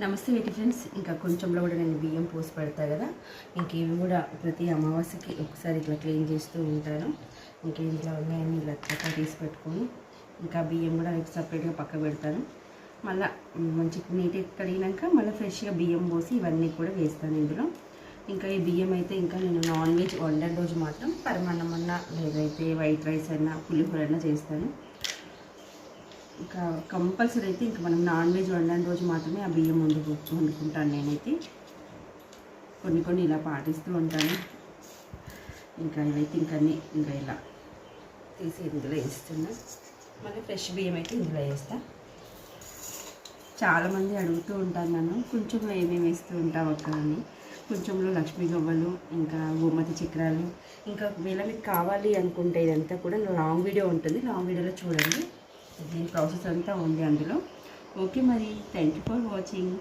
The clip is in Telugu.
నమస్తే వీటి ఫ్రెండ్స్. ఇంకా కొంచెంలో కూడా నేను బియ్యం పోసి పెడతా కదా, ఇంకేమి కూడా ప్రతి అమావాస్యకి ఒకసారి ఇట్లా క్లీన్ చేస్తూ ఉంటాను. ఇంకా ఇంట్లో ఉన్నాయని ఇలా చక్కగా తీసి పెట్టుకొని ఇంకా బియ్యం కూడా సపరేట్గా పక్క పెడతాను. మళ్ళీ మంచి నీట్గా కడిగినాక మళ్ళీ ఫ్రెష్గా బియ్యం పోసి ఇవన్నీ కూడా వేస్తాను ఇందులో. ఇంకా ఈ బియ్యం అయితే ఇంకా నేను నాన్ వెజ్ వండని రోజు మాత్రం పరమాన్నం అన్నా లేదైతే వైట్ రైస్ అయినా పులిహోర అయినా చేస్తాను. ఇంకా కంపల్సరీ అయితే ఇంకా మనం నాన్ వెజ్ వండని రోజు మాత్రమే ఆ బియ్యం వండుకుంటాను నేనైతే. కొన్ని ఇలా పాటిస్తూ ఉంటాను. ఇంకా ఇవైతే ఇంకా ఇలా తీసి ఇందులో వేస్తున్నా. మళ్ళీ ఫ్రెష్ బియ్యం అయితే ఇందులో వేస్తా. చాలామంది అడుగుతూ ఉంటారు నన్ను, కొంచెంలో ఏమేమి వేస్తూ ఉంటావు అక్క అని. కొంచెంలో లక్ష్మీ గవ్వలు, ఇంకా గోమతి చక్రాలు, ఇంకా ఒకవేళ మీకు కావాలి అనుకుంటే ఇదంతా కూడా లాంగ్ వీడియో ఉంటుంది, లాంగ్ వీడియోలో చూడండి. దీని ప్రాసెస్ అంతా ఉంది అందులో. ఓకే మరి, థ్యాంక్ యూ ఫర్ వాచింగ్.